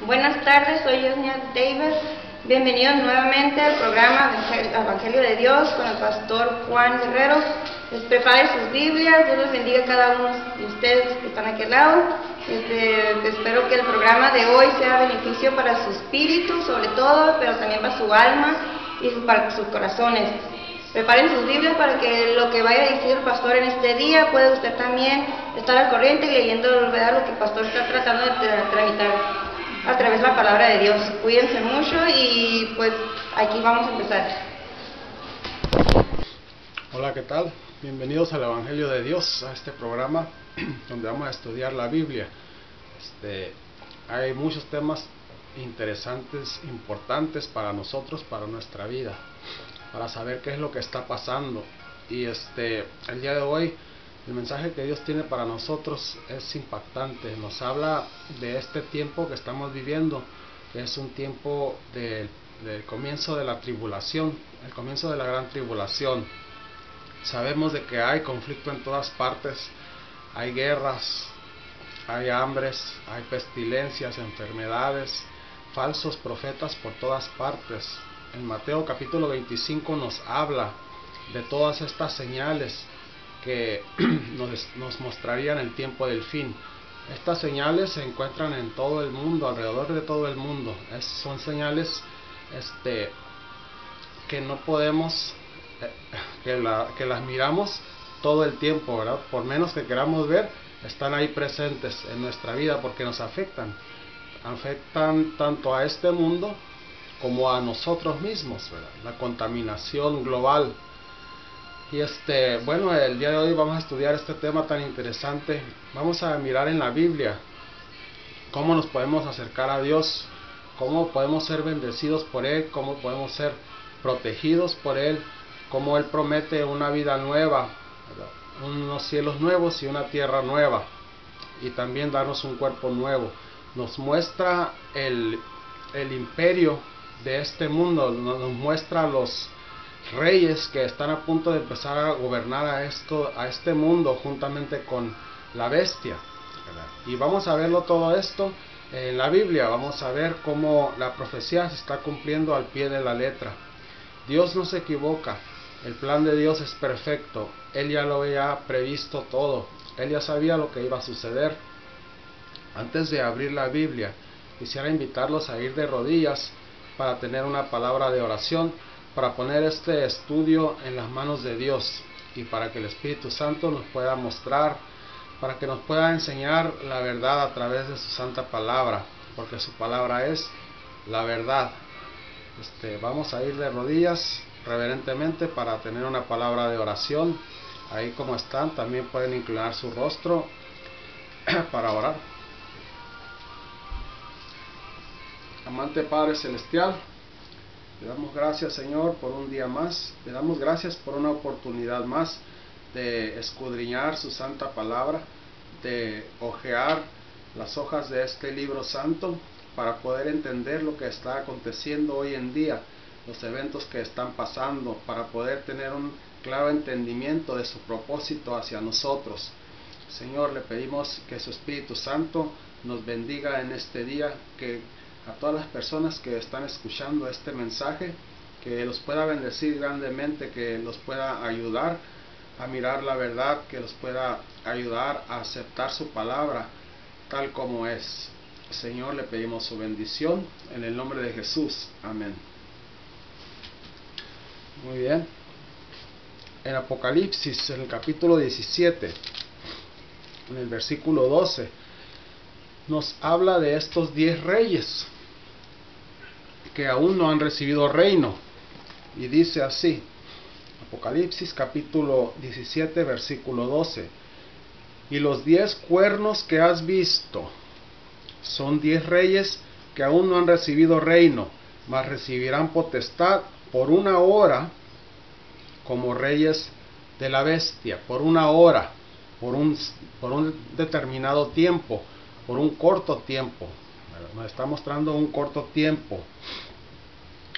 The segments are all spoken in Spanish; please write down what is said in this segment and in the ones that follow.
Buenas tardes, soy Yosnia Davis. Bienvenidos nuevamente al programa Evangelio de Dios con el pastor Juan Guerrero. Les prepare sus Biblias, Dios les bendiga a cada uno de ustedes que están aquí al lado. Espero que el programa de hoy sea beneficio para su espíritu, sobre todo, pero también para su alma y para sus corazones. Preparen sus Biblias para que lo que vaya a decir el pastor en este día pueda usted también estar al corriente y leyendo lo que el pastor está tratando de tramitar a través de la palabra de Dios. Cuídense mucho y pues aquí vamos a empezar. Hola, ¿qué tal? Bienvenidos al Evangelio de Dios, a este programa donde vamos a estudiar la Biblia. Hay muchos temas interesantes, importantes para nosotros, para nuestra vida, para saber qué es lo que está pasando. Y el día de hoy el mensaje que Dios tiene para nosotros es impactante. Nos habla de este tiempo que estamos viviendo, que es un tiempo del comienzo de la tribulación, el comienzo de la gran tribulación. Sabemos de que hay conflicto en todas partes, hay guerras, hay hambres, hay pestilencias, enfermedades, falsos profetas por todas partes. En Mateo capítulo 25 nos habla de todas estas señales que nos mostrarían el tiempo del fin. Estas señales se encuentran en todo el mundo, alrededor de todo el mundo. Son señales que no podemos, que las miramos todo el tiempo, ¿verdad? Por menos que queramos ver, están ahí presentes en nuestra vida porque nos afectan tanto a este mundo como a nosotros mismos, ¿verdad? La contaminación global. Y bueno, el día de hoy vamos a estudiar este tema tan interesante. Vamos a mirar en la Biblia cómo nos podemos acercar a Dios, cómo podemos ser bendecidos por Él, cómo podemos ser protegidos por Él, cómo Él promete una vida nueva, ¿verdad? Unos cielos nuevos y una tierra nueva, y también darnos un cuerpo nuevo. Nos muestra el imperio de este mundo, nos muestra los reyes que están a punto de empezar a gobernar a este mundo juntamente con la bestia, ¿verdad? Y vamos a verlo todo esto en la Biblia. Vamos a ver cómo la profecía se está cumpliendo al pie de la letra. Dios no se equivoca, el plan de Dios es perfecto. Él ya lo había previsto todo, Él ya sabía lo que iba a suceder. Antes de abrir la Biblia, quisiera invitarlos a ir de rodillas para tener una palabra de oración, para poner este estudio en las manos de Dios y para que el Espíritu Santo nos pueda mostrar, para que nos pueda enseñar la verdad a través de su santa palabra, porque su palabra es la verdad. Vamos a ir de rodillas reverentemente para tener una palabra de oración. Ahí como están, también pueden inclinar su rostro para orar. Amante Padre Celestial, le damos gracias, Señor, por un día más. Le damos gracias por una oportunidad más de escudriñar su santa palabra, de hojear las hojas de este libro santo para poder entender lo que está aconteciendo hoy en día, los eventos que están pasando, para poder tener un claro entendimiento de su propósito hacia nosotros. Señor, le pedimos que su Espíritu Santo nos bendiga en este día, que a todas las personas que están escuchando este mensaje, que los pueda bendecir grandemente, que los pueda ayudar a mirar la verdad, que los pueda ayudar a aceptar su palabra tal como es. Señor, le pedimos su bendición en el nombre de Jesús. Amén. Muy bien. En Apocalipsis, en el capítulo 17, en el versículo 12, nos habla de estos 10 reyes que aún no han recibido reino, y dice así: Apocalipsis capítulo 17 versículo 12: y los 10 cuernos que has visto son 10 reyes que aún no han recibido reino, mas recibirán potestad por una hora como reyes de la bestia. Por una hora, por un determinado tiempo, por un corto tiempo. Nos está mostrando un corto tiempo.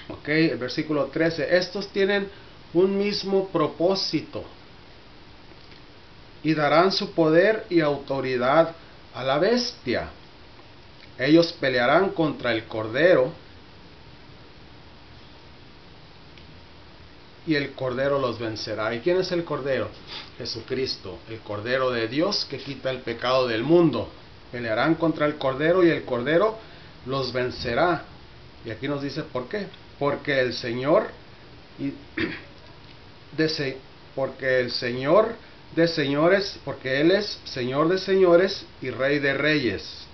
Ok, el versículo 13: estos tienen un mismo propósito. y darán su poder y autoridad a la bestia. Ellos pelearán contra el Cordero, y el Cordero los vencerá. ¿Y quién es el Cordero? Jesucristo, el Cordero de Dios que quita el pecado del mundo. Pelearán contra el Cordero y el Cordero los vencerá. Y aquí nos dice por qué. Porque el Señor de señores, porque Él es Señor de señores y Rey de reyes.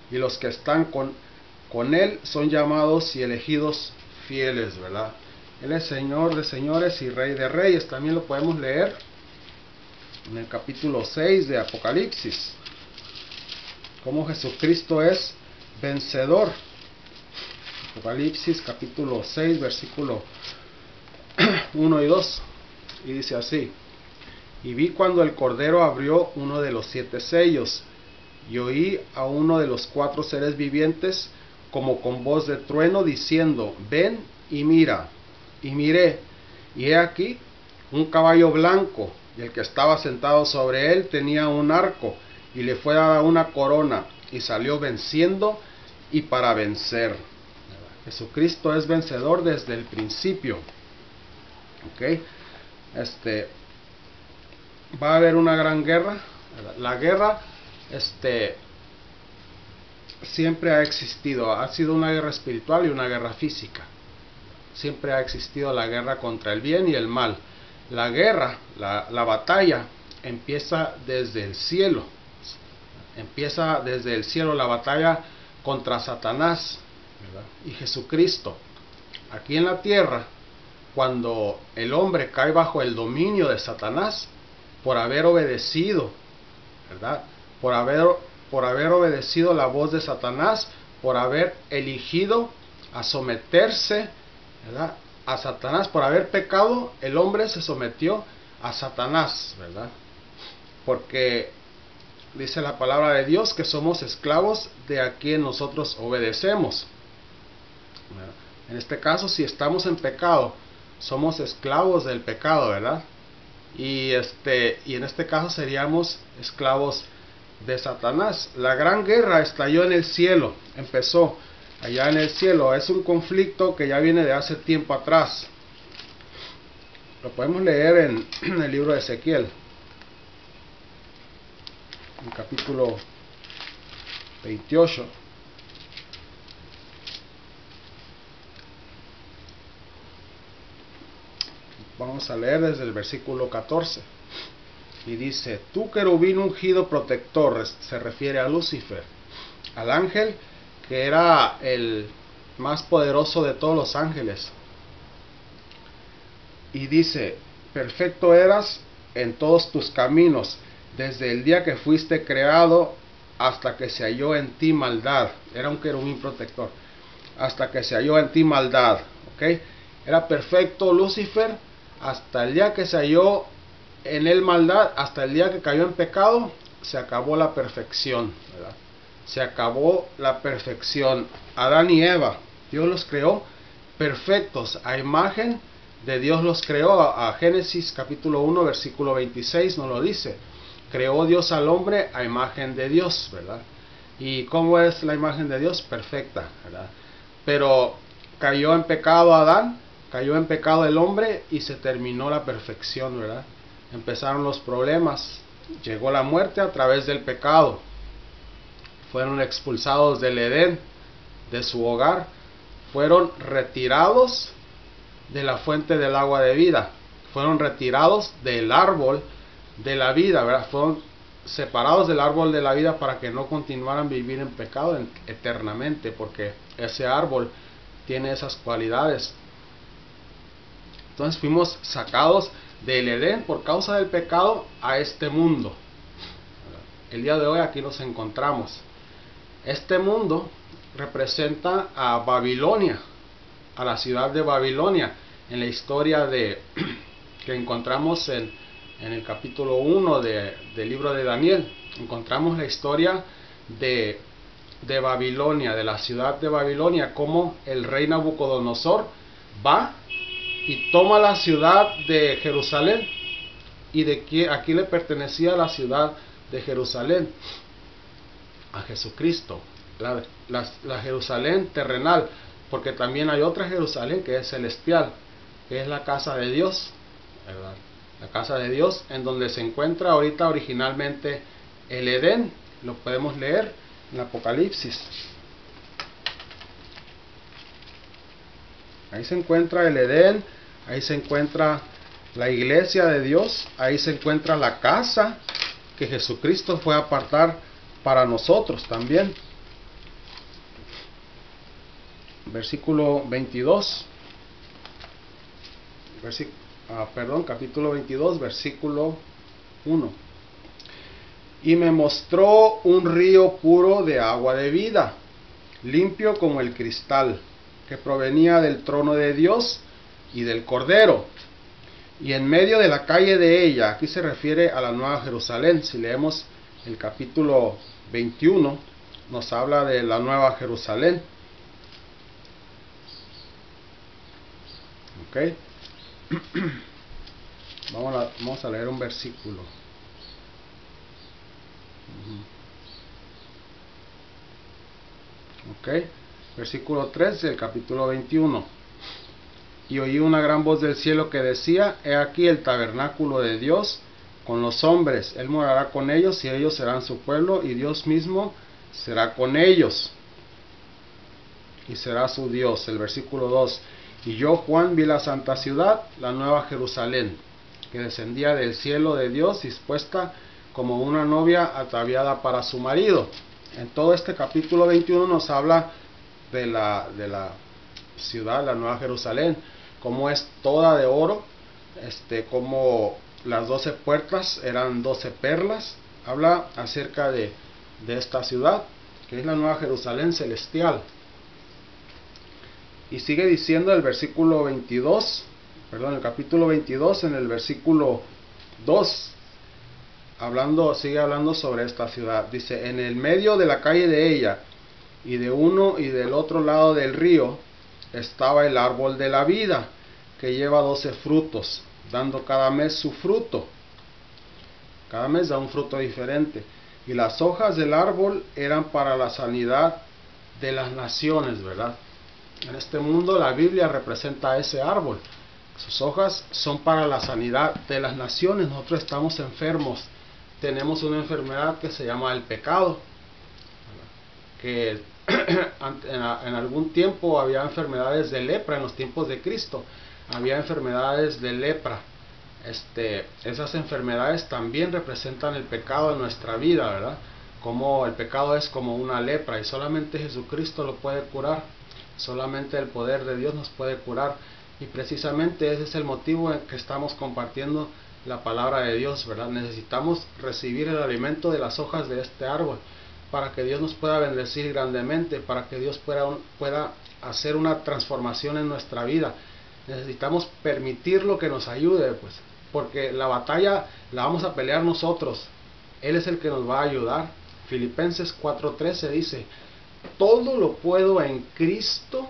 Y los que están con Él son llamados y elegidos fieles, ¿verdad? Él es Señor de señores y Rey de reyes. También lo podemos leer en el capítulo 6 de Apocalipsis. Cómo Jesucristo es vencedor. Apocalipsis capítulo 6, versículo 1 y 2. Y dice así: y vi cuando el Cordero abrió uno de los 7 sellos, y oí a uno de los 4 seres vivientes como con voz de trueno diciendo: ven y mira. Y miré, y he aquí un caballo blanco, y el que estaba sentado sobre él tenía un arco, y le fue dada una corona, y salió venciendo y para vencer. Jesucristo es vencedor desde el principio. ¿Okay? Va a haber una gran guerra. La guerra siempre ha existido. Ha sido una guerra espiritual y una guerra física. Siempre ha existido la guerra contra el bien y el mal. La guerra, la batalla, empieza desde el cielo. Empieza desde el cielo la batalla contra Satanás, ¿verdad? Y Jesucristo. Aquí en la tierra, cuando el hombre cae bajo el dominio de Satanás, por haber obedecido, ¿verdad? Por haber obedecido la voz de Satanás, por haber elegido a someterse, ¿verdad?, a Satanás, por haber pecado, el hombre se sometió a Satanás, ¿verdad? Porque dice la palabra de Dios que somos esclavos de a quien nosotros obedecemos, ¿verdad? En este caso, si estamos en pecado, somos esclavos del pecado, ¿verdad? Y en este caso seríamos esclavos de Satanás. La gran guerra estalló en el cielo, empezó allá en el cielo. Es un conflicto que ya viene de hace tiempo atrás. Lo podemos leer en el libro de Ezequiel, en el capítulo 28. Vamos a leer desde el versículo 14. Y dice: tú, querubín ungido protector, se refiere a Lucifer, al ángel que era el más poderoso de todos los ángeles. Y dice: perfecto eras en todos tus caminos, desde el día que fuiste creado hasta que se halló en ti maldad. Era un querubín protector. Hasta que se halló en ti maldad. ¿Ok? Era perfecto Lucifer hasta el día que se halló en él maldad, hasta el día que cayó en pecado. Se acabó la perfección, ¿verdad? Se acabó la perfección. Adán y Eva, Dios los creó perfectos, a imagen de Dios los creó. A Génesis capítulo 1 versículo 26 nos lo dice: creó Dios al hombre a imagen de Dios, ¿verdad? ¿Y cómo es la imagen de Dios? Perfecta, ¿verdad? Pero cayó en pecado Adán, cayó en pecado el hombre y se terminó la perfección, ¿verdad? Empezaron los problemas, llegó la muerte a través del pecado. Fueron expulsados del Edén, de su hogar, fueron retirados de la fuente del agua de vida, fueron retirados del árbol de la vida, ¿verdad? Fueron separados del árbol de la vida para que no continuaran vivir en pecado eternamente, porque ese árbol tiene esas cualidades. Entonces fuimos sacados del Edén por causa del pecado a este mundo. El día de hoy aquí nos encontramos. Este mundo representa a Babilonia, a la ciudad de Babilonia. En la historia que encontramos en el capítulo 1 del libro de Daniel, encontramos la historia de Babilonia, de la ciudad de Babilonia, como el rey Nabucodonosor va y toma la ciudad de Jerusalén, ¿Y de qué? Aquí le pertenecía la ciudad de Jerusalén, a Jesucristo, la Jerusalén terrenal, porque también hay otra Jerusalén que es celestial, que es la casa de Dios, ¿verdad? La casa de Dios, en donde se encuentra ahorita originalmente el Edén. Lo podemos leer en Apocalipsis. Ahí se encuentra el Edén, ahí se encuentra la iglesia de Dios, ahí se encuentra la casa que Jesucristo fue a apartar para nosotros también. Versículo 22. Capítulo 22, versículo 1. Y me mostró un río puro de agua de vida, limpio como el cristal, que provenía del trono de Dios y del Cordero. Y en medio de la calle de ella, aquí se refiere a la Nueva Jerusalén. Si leemos el capítulo 21, nos habla de la Nueva Jerusalén. Ok. Vamos a leer un versículo. Ok. Versículo 3 del capítulo 21. Y oí una gran voz del cielo que decía: He aquí el tabernáculo de Dios con los hombres. Él morará con ellos y ellos serán su pueblo, y Dios mismo será con ellos y será su Dios. El versículo 2. Y yo, Juan, vi la santa ciudad, la nueva Jerusalén, que descendía del cielo de Dios, dispuesta como una novia ataviada para su marido. En todo este capítulo 21 nos habla de la ciudad, la nueva Jerusalén, como es toda de oro, como las 12 puertas eran 12 perlas. Habla acerca de esta ciudad, que es la nueva Jerusalén celestial. Y sigue diciendo el versículo 22, el capítulo 22, en el versículo 2, sigue hablando sobre esta ciudad. Dice: en el medio de la calle de ella, y de uno y del otro lado del río, estaba el árbol de la vida, que lleva 12 frutos, dando cada mes su fruto. Cada mes da un fruto diferente. Y las hojas del árbol eran para la sanidad de las naciones, ¿verdad? En este mundo la Biblia representa a ese árbol. Sus hojas son para la sanidad de las naciones. Nosotros estamos enfermos. Tenemos una enfermedad que se llama el pecado. Que en algún tiempo había enfermedades de lepra. En los tiempos de Cristo había enfermedades de lepra. Esas enfermedades también representan el pecado en nuestra vida, ¿verdad? Como el pecado es como una lepra y solamente Jesucristo lo puede curar. Solamente el poder de Dios nos puede curar. Y precisamente ese es el motivo en que estamos compartiendo la palabra de Dios, ¿verdad? Necesitamos recibir el alimento de las hojas de este árbol para que Dios nos pueda bendecir grandemente, para que Dios pueda hacer una transformación en nuestra vida. Necesitamos permitirlo que nos ayude, pues, porque la batalla la vamos a pelear nosotros. Él es el que nos va a ayudar. Filipenses 4:13 dice: todo lo puedo en Cristo,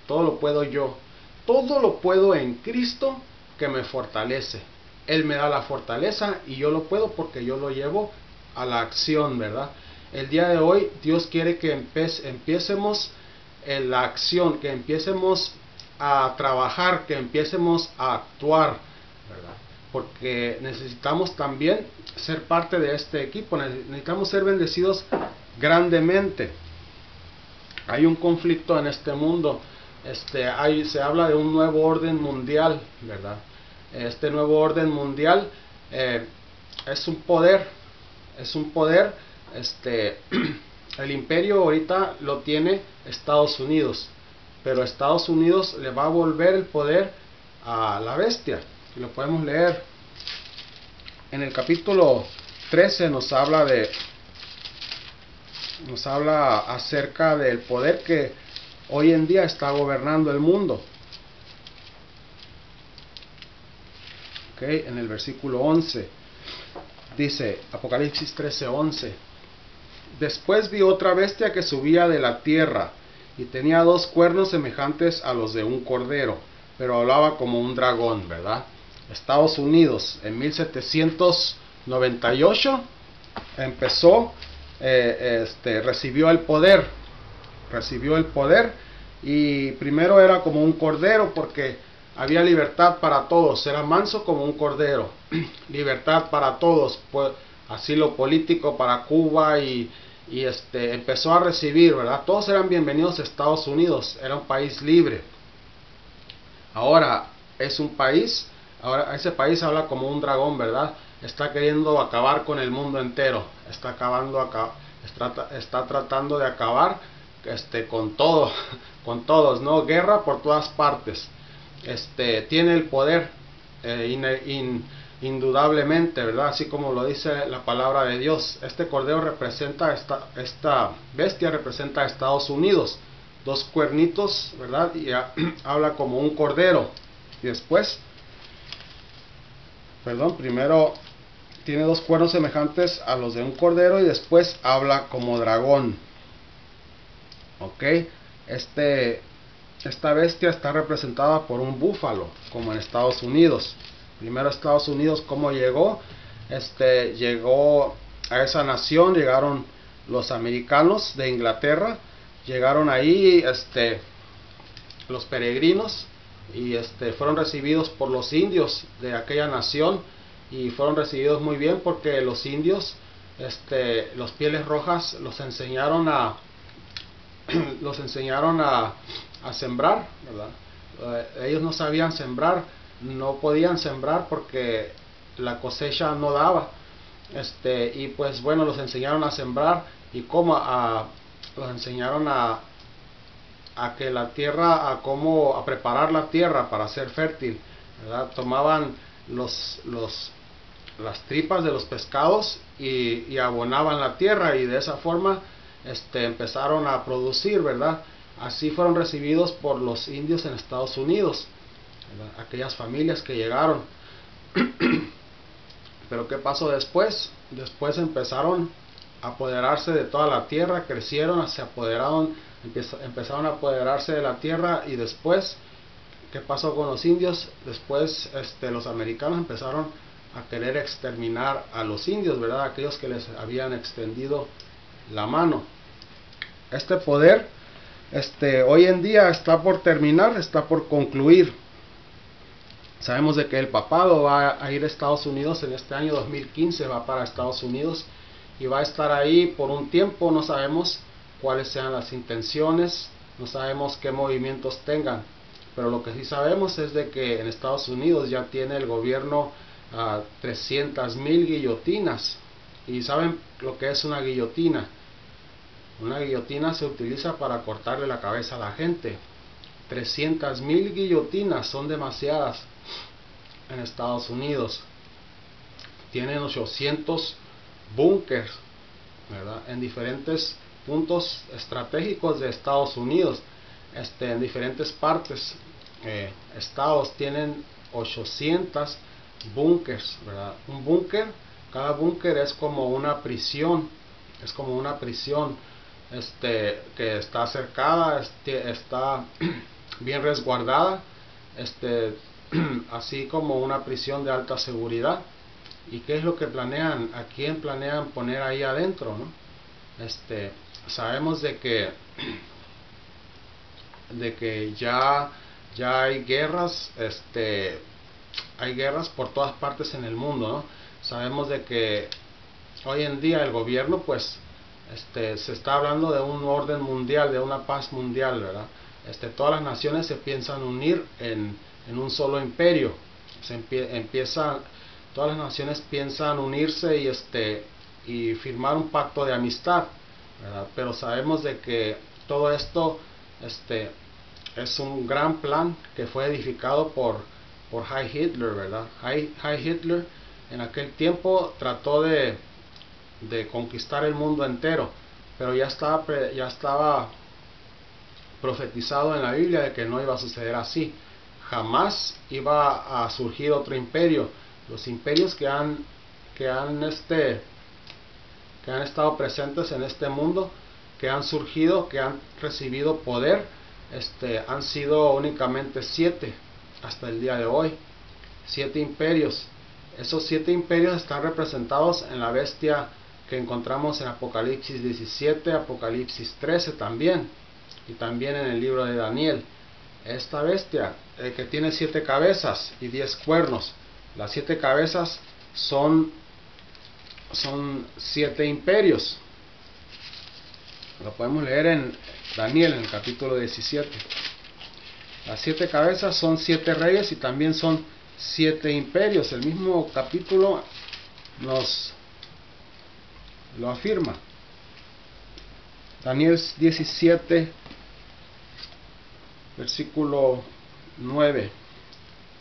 todo lo puedo yo, todo lo puedo en Cristo que me fortalece. Él me da la fortaleza y yo lo puedo porque yo lo llevo a la acción, ¿verdad? El día de hoy Dios quiere que empiecemos en la acción, que empiecemos a trabajar, que empiecemos a actuar, ¿verdad? Porque necesitamos también ser parte de este equipo, necesitamos ser bendecidos grandemente. Hay un conflicto en este mundo, se habla de un nuevo orden mundial, ¿verdad? Este nuevo orden mundial es un poder, el imperio ahorita lo tiene Estados Unidos, pero Estados Unidos le va a volver el poder a la bestia. Lo podemos leer en el capítulo 13, nos habla acerca del poder que hoy en día está gobernando el mundo. En el versículo 11 dice, Apocalipsis 13:11: después vi otra bestia que subía de la tierra y tenía 2 cuernos semejantes a los de un cordero, pero hablaba como un dragón, ¿verdad? Estados Unidos en 1798 empezó, recibió el poder, y primero era como un cordero porque había libertad para todos, era manso como un cordero, libertad para todos, pues, asilo político para Cuba y empezó a recibir, ¿verdad? Todos eran bienvenidos a Estados Unidos, era un país libre. Ahora es un país, ahora ese país habla como un dragón, ¿verdad? Está queriendo acabar con el mundo entero, está tratando de acabar con todo, con todos, ¿no? Guerra por todas partes. Tiene el poder, indudablemente, ¿verdad? Así como lo dice la palabra de Dios. Este cordero representa, esta bestia representa a Estados Unidos, dos cuernitos, ¿verdad? Y habla como un cordero. Y después, primero tiene dos cuernos semejantes a los de un cordero y después habla como dragón. Ok, esta bestia está representada por un búfalo, como en Estados Unidos. Primero Estados Unidos, ¿cómo llegó? Llegó a esa nación, llegaron los americanos de Inglaterra, llegaron ahí los peregrinos y fueron recibidos por los indios de aquella nación y fueron recibidos muy bien porque los indios, los pieles rojas, los enseñaron a sembrar, ¿verdad? Ellos no sabían sembrar, no podían sembrar porque la cosecha no daba, y pues bueno, los enseñaron a sembrar y los enseñaron a que la tierra, a preparar la tierra para ser fértil, ¿verdad? Tomaban las tripas de los pescados y abonaban la tierra y de esa forma empezaron a producir, ¿verdad? Así fueron recibidos por los indios en Estados Unidos, ¿verdad? Aquellas familias que llegaron. Pero ¿qué pasó después? Después empezaron a apoderarse de toda la tierra, crecieron, se apoderaron, empezaron a apoderarse de la tierra y después, ¿qué pasó con los indios? Después los americanos empezaron a querer exterminar a los indios, ¿verdad? Aquellos que les habían extendido la mano. Este poder hoy en día está por terminar, está por concluir. Sabemos de que el papado va a ir a Estados Unidos en este año 2015, va para Estados Unidos y va a estar ahí por un tiempo. No sabemos cuáles sean las intenciones, no sabemos qué movimientos tengan, pero lo que sí sabemos es de que en Estados Unidos ya tiene el gobierno 300,000 guillotinas. ¿Y saben lo que es una guillotina? Una guillotina se utiliza para cortarle la cabeza a la gente. 300,000 guillotinas son demasiadas en Estados Unidos. Tienen 800 búnkers, ¿verdad? En diferentes puntos estratégicos de Estados Unidos, en diferentes partes, estados tienen 800 búnkers, ¿verdad? Un búnker, cada búnker es como una prisión, que está cercada, está bien resguardada, así como una prisión de alta seguridad. ¿Y qué es lo que planean? ¿A quién planean poner ahí adentro, no? Sabemos de que ya hay guerras, hay guerras por todas partes en el mundo, ¿no? Sabemos de que hoy en día el gobierno, pues, se está hablando de un orden mundial, de una paz mundial, ¿verdad? Todas las naciones se piensan unir en un solo imperio. Todas las naciones piensan unirse y firmar un pacto de amistad, ¿verdad? Pero sabemos de que todo esto es un gran plan que fue edificado por Heil Hitler, ¿verdad? Heil Hitler en aquel tiempo trató de conquistar el mundo entero, pero ya estaba profetizado en la Biblia de que no iba a suceder así. Jamás iba a surgir otro imperio. Los imperios que han estado presentes en este mundo, que han surgido, que han recibido poder, han sido únicamente 7 hasta el día de hoy. 7 imperios. Esos 7 imperios están representados en la bestia que encontramos en Apocalipsis 17, Apocalipsis 13 también, y también en el libro de Daniel. Esta bestia que tiene 7 cabezas y 10 cuernos. Las 7 cabezas son 7 imperios. Lo podemos leer en Daniel, en el capítulo 17. Las 7 cabezas son 7 reyes y también son 7 imperios. El mismo capítulo nos lo afirma. Daniel 17, versículo 9.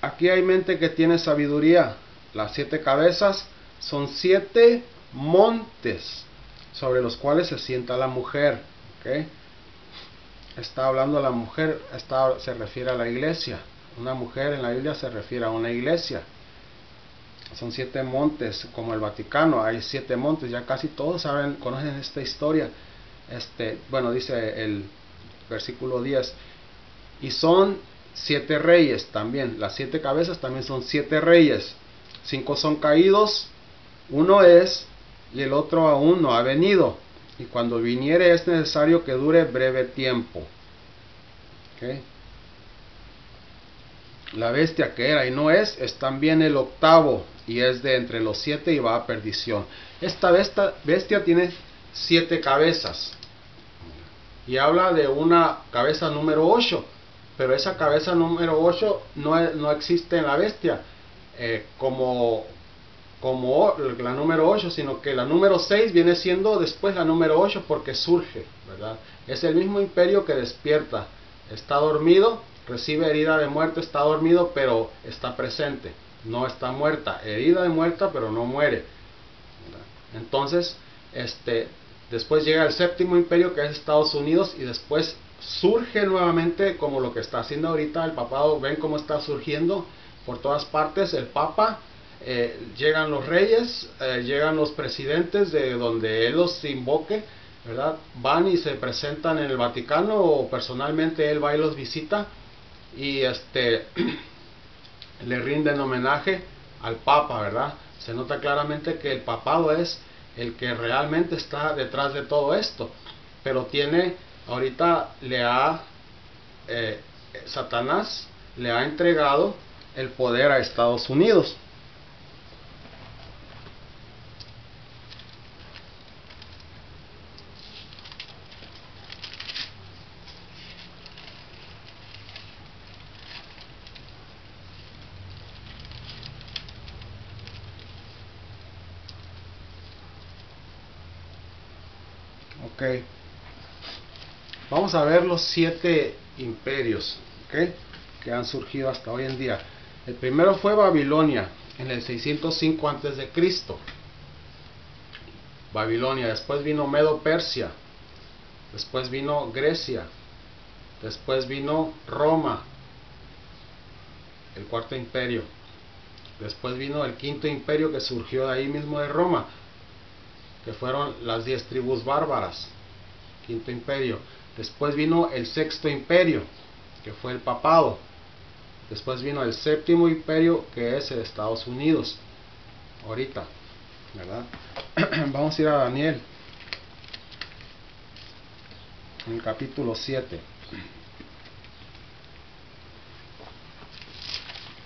Aquí hay mente que tiene sabiduría. Las 7 cabezas son 7 montes sobre los cuales se sienta la mujer. ¿Okay? Está hablando la mujer, se refiere a la iglesia. Una mujer en la Biblia se refiere a una iglesia. Son 7 montes, como el Vaticano, hay 7 montes. Ya casi todos conocen esta historia. Bueno, dice el versículo 10. Y son 7 reyes también. Las 7 cabezas también son 7 reyes. 5 son caídos, uno es, y el otro aún no ha venido. Y cuando viniere es necesario que dure breve tiempo. ¿Okay? La bestia que era y no es también el octavo, y es de entre los 7 y va a perdición. Esta bestia tiene 7 cabezas. Y habla de una cabeza número 8. Pero esa cabeza número 8 no existe en la bestia como la número 8, sino que la número 6 viene siendo después la número 8 porque surge, ¿verdad? Es el mismo imperio que despierta. Está dormido, recibe herida de muerte, está dormido, pero está presente. No está muerta, herida de muerta, pero no muere, ¿verdad? Entonces, después llega el séptimo imperio, que es Estados Unidos, y después surge nuevamente como lo que está haciendo ahorita el papado. Ven cómo está surgiendo por todas partes el papa. Llegan los reyes, llegan los presidentes de donde él los invoque, ¿verdad? Van y se presentan en el Vaticano, o personalmente él va y los visita, y le rinden homenaje al papa, ¿verdad? Se nota claramente que el papado es el que realmente está detrás de todo esto, pero ahorita Satanás le ha entregado el poder a Estados Unidos. Okay. Vamos a ver los 7 imperios, ¿okay?, que han surgido hasta hoy en día. El primero fue Babilonia en el 605 a.C. Babilonia. Después vino Medo-Persia. Después vino Grecia. Después vino Roma, el cuarto imperio. Después vino el quinto imperio, que surgió de ahí mismo de Roma, que fueron las 10 tribus bárbaras. Quinto imperio. Después vino el sexto imperio, que fue el papado. Después vino el séptimo imperio, que es el Estados Unidos ahorita, ¿verdad? Vamos a ir a Daniel, en el capítulo 7.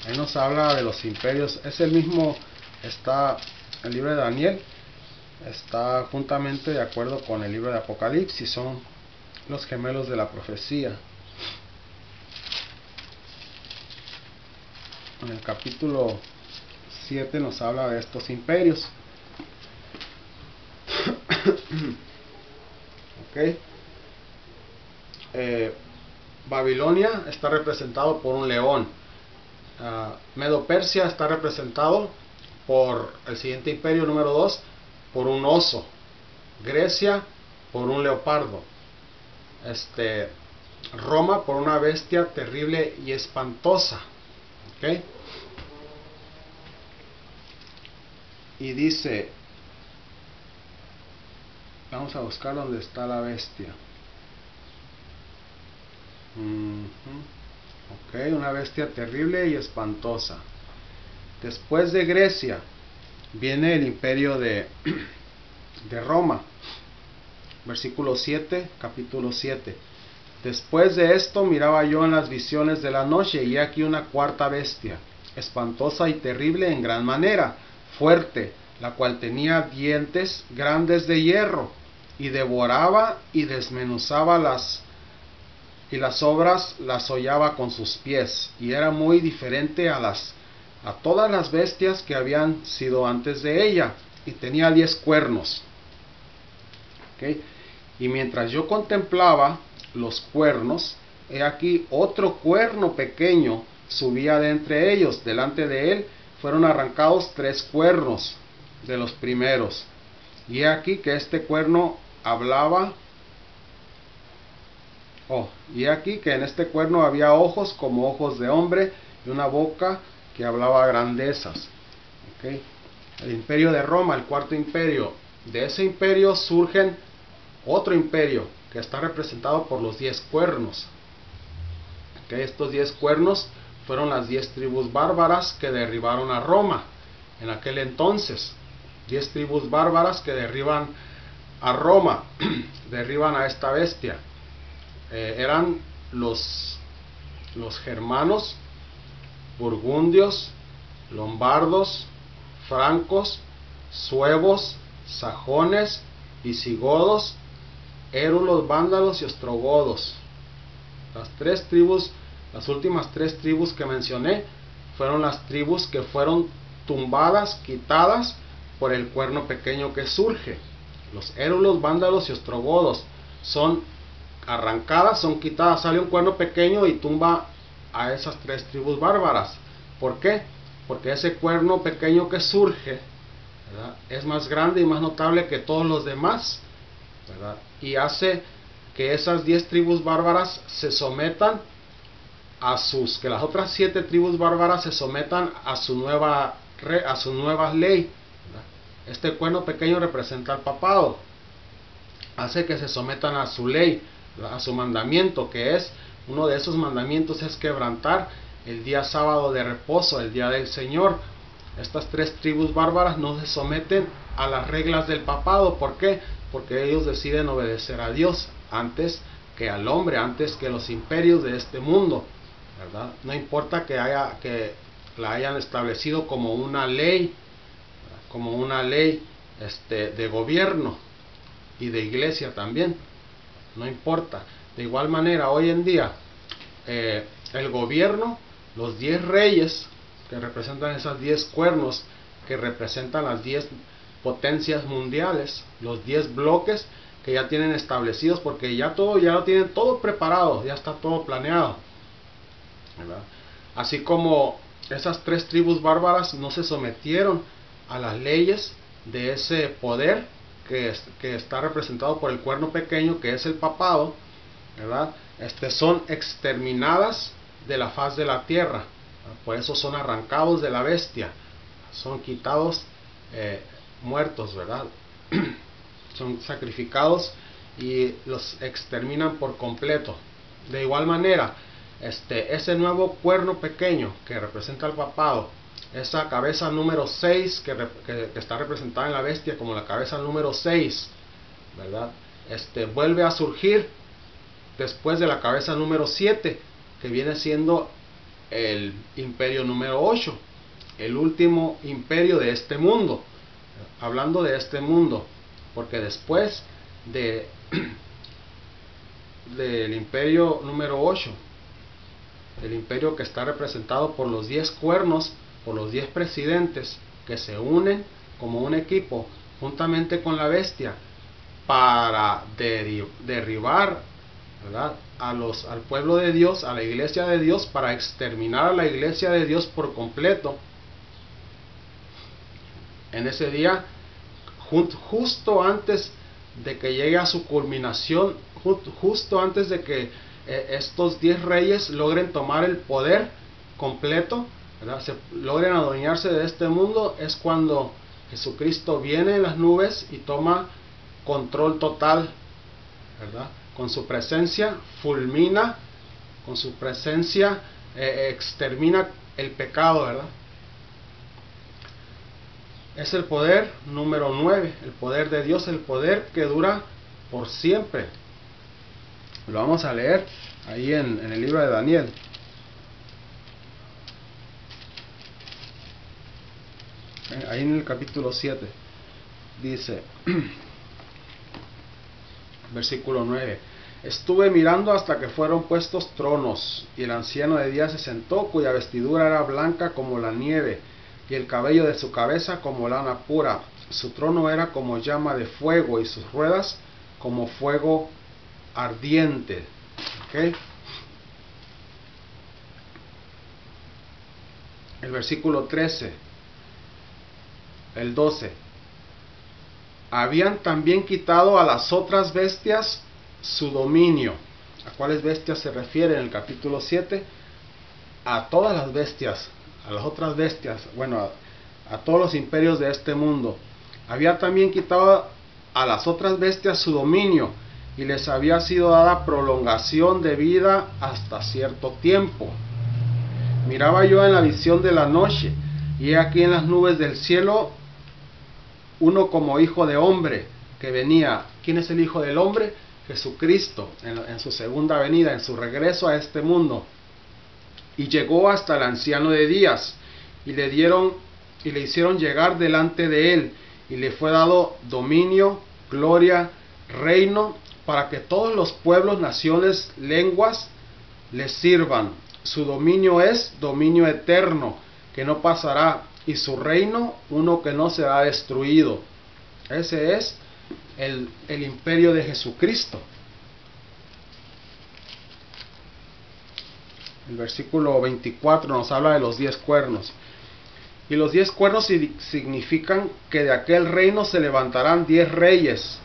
Ahí nos habla de los imperios. Es el mismo, está el libro de Daniel, está juntamente de acuerdo con el libro de Apocalipsis, son los gemelos de la profecía. En el capítulo 7 nos habla de estos imperios. Okay. Babilonia está representado por un león. Medo-Persia está representado por el siguiente imperio, número 2, por un oso. Grecia por un leopardo. Roma por una bestia terrible y espantosa. ¿Okay? Y dice, vamos a buscar dónde está la bestia. Ok, una bestia terrible y espantosa. Después de Grecia viene el imperio de Roma. Versículo 7, capítulo 7. Después de esto miraba yo en las visiones de la noche, y aquí una cuarta bestia, espantosa y terrible en gran manera, fuerte, la cual tenía dientes grandes de hierro, y devoraba y desmenuzaba las obras las hollaba con sus pies, y era muy diferente a todas las bestias que habían sido antes de ella, y tenía 10 cuernos. ¿Okay? Y mientras yo contemplaba los cuernos, he aquí otro cuerno pequeño subía de entre ellos. Delante de él fueron arrancados 3 cuernos de los primeros. Y he aquí que este cuerno hablaba. Y he aquí que en este cuerno había ojos como ojos de hombre, y una boca que hablaba grandezas. ¿Okay? El imperio de Roma, el cuarto imperio. De ese imperio surgen otro imperio que está representado por los 10 cuernos. ¿Okay? Estos 10 cuernos fueron las 10 tribus bárbaras que derribaron a Roma en aquel entonces. 10 tribus bárbaras que derriban a Roma, derriban a esta bestia. Eran los germanos, burgundios, lombardos, francos, suevos, sajones, visigodos, érulos, vándalos y ostrogodos. Las últimas 3 tribus que mencioné fueron las tribus que fueron tumbadas, quitadas por el cuerno pequeño que surge. Los érulos, vándalos y ostrogodos son arrancadas, son quitadas, sale un cuerno pequeño y tumba a esas 3 tribus bárbaras. ¿Por qué? Porque ese cuerno pequeño que surge, ¿verdad?, es más grande y más notable que todos los demás, ¿verdad?, y hace que esas 10 tribus bárbaras se sometan que las otras 7 tribus bárbaras se sometan a su nueva ley, ¿verdad? Este cuerno pequeño representa al papado, hace que se sometan a su ley, a su mandamiento, que es uno de esos mandamientos es quebrantar el día sábado de reposo, el día del Señor. Estas 3 tribus bárbaras no se someten a las reglas del papado. ¿Por qué? Porque ellos deciden obedecer a Dios antes que al hombre, antes que los imperios de este mundo, ¿verdad? No importa que la hayan establecido como una ley, de gobierno y de iglesia también. No importa. De igual manera, hoy en día, el gobierno, los 10 reyes que representan esas 10 cuernos, que representan las 10 potencias mundiales, los 10 bloques que ya tienen establecidos, porque ya lo tienen todo preparado, ya está todo planeado, ¿verdad? Así como esas 3 tribus bárbaras no se sometieron a las leyes de ese poder que está representado por el cuerno pequeño, que es el papado, ¿verdad? Son exterminadas de la faz de la tierra, ¿verdad? Por eso son arrancados de la bestia, son quitados, muertos, ¿verdad? Son sacrificados y los exterminan por completo. De igual manera, ese nuevo cuerno pequeño que representa al papado, esa cabeza número 6 que está representada en la bestia como la cabeza número 6, ¿verdad? Vuelve a surgir después de la cabeza número 7, que viene siendo el imperio número 8, el último imperio de este mundo. Hablando de este mundo, porque después del imperio número 8, el imperio que está representado por los 10 cuernos, por los 10 presidentes que se unen como un equipo juntamente con la bestia para derribar, ¿verdad?, al pueblo de Dios, a la iglesia de Dios, para exterminar a la iglesia de Dios por completo. En ese día, justo antes de que llegue a su culminación, justo antes de que estos 10 reyes logren tomar el poder completo, ¿verdad?, logren adueñarse de este mundo, es cuando Jesucristo viene en las nubes y toma control total, ¿verdad? Con su presencia fulmina, con su presencia extermina el pecado, ¿verdad? Es el poder número 9, el poder de Dios, el poder que dura por siempre. Lo vamos a leer ahí en el libro de Daniel. Ahí en el capítulo 7 dice, versículo 9: estuve mirando hasta que fueron puestos tronos, y el anciano de días se sentó, cuya vestidura era blanca como la nieve, y el cabello de su cabeza como lana pura. Su trono era como llama de fuego, y sus ruedas como fuego ardiente. ¿Okay? El versículo 13, el 12: habían también quitado a las otras bestias su dominio. ¿A cuáles bestias se refiere en el capítulo 7? A todas las bestias, a las otras bestias, bueno, a todos los imperios de este mundo. Había también quitado a las otras bestias su dominio, y les había sido dada prolongación de vida hasta cierto tiempo. Miraba yo en la visión de la noche, y he aquí en las nubes del cielo uno como hijo de hombre que venía. ¿Quién es el hijo del hombre? Jesucristo, en su segunda venida, en su regreso a este mundo. Y llegó hasta el anciano de días, y le hicieron llegar delante de él, y le fue dado dominio, gloria, reino, para que todos los pueblos, naciones, lenguas le sirvan. Su dominio es dominio eterno, que no pasará, y su reino uno que no será destruido. Ese es el imperio de Jesucristo. El versículo 24 nos habla de los 10 cuernos. Y los 10 cuernos significan que de aquel reino se levantarán 10 reyes,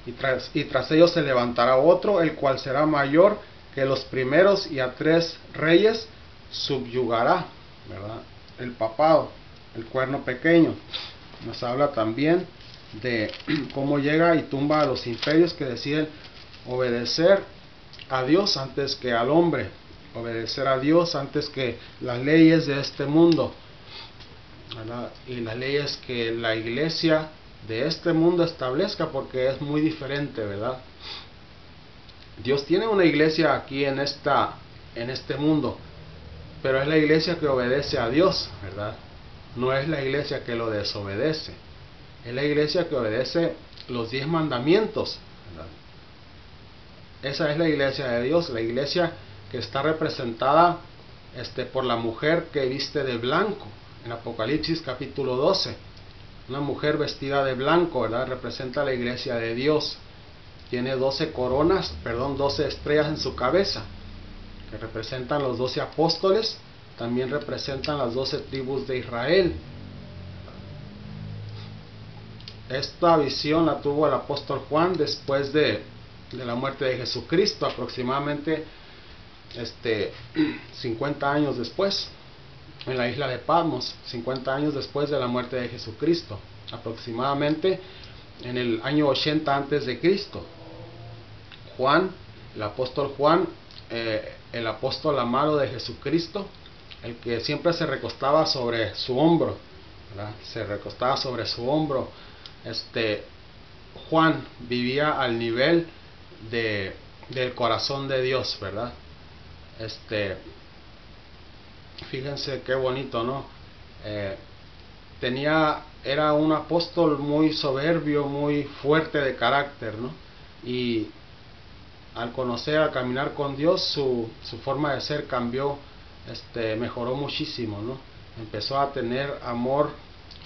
y tras ellos se levantará otro, el cual será mayor que los primeros, y a 3 reyes subyugará, ¿verdad? El papado, el cuerno pequeño. Nos habla también de cómo llega y tumba a los imperios que deciden obedecer a Dios antes que al hombre, obedecer a Dios antes que las leyes de este mundo, ¿verdad? Y las leyes que la iglesia de este mundo establezca, porque es muy diferente, ¿verdad? Dios tiene una iglesia aquí en este mundo, pero es la iglesia que obedece a Dios, ¿verdad? No es la iglesia que lo desobedece. Es la iglesia que obedece los 10 mandamientos, ¿verdad? Esa es la iglesia de Dios, la iglesia que está representada por la mujer que viste de blanco en Apocalipsis capítulo 12. Una mujer vestida de blanco, ¿verdad? Representa la iglesia de Dios. Tiene 12 estrellas en su cabeza, que representan los 12 apóstoles. También representan las 12 tribus de Israel. Esta visión la tuvo el apóstol Juan después de la muerte de Jesucristo, aproximadamente 50 años después, en la isla de Patmos, 50 años después de la muerte de Jesucristo, aproximadamente en el año 80 antes de Cristo. Juan, el apóstol Juan, el apóstol amado de Jesucristo, el que siempre se recostaba sobre su hombro, ¿verdad? Se recostaba sobre su hombro. Juan vivía al nivel del corazón de Dios, ¿verdad? Fíjense qué bonito, ¿no? Era un apóstol muy soberbio, muy fuerte de carácter, ¿no? Y al caminar con Dios, su forma de ser cambió, mejoró muchísimo, ¿no? Empezó a tener amor,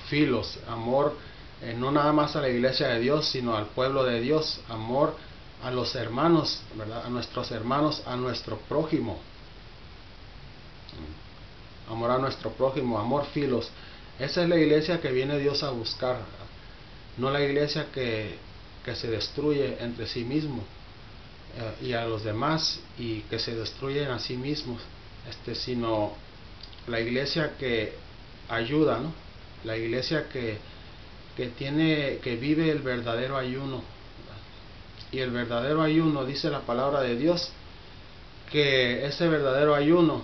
filos, amor, no nada más a la iglesia de Dios, sino al pueblo de Dios, amor a los hermanos, ¿verdad? A nuestros hermanos, a nuestro prójimo. Amor a nuestro prójimo, amor filos. Esa es la iglesia que viene Dios a buscar, ¿verdad? No la iglesia que se destruye entre sí mismo y a los demás, y que se destruyen a sí mismos, sino la iglesia que ayuda, ¿no? La iglesia que vive el verdadero ayuno, ¿verdad? Y el verdadero ayuno, dice la palabra de Dios, que ese verdadero ayuno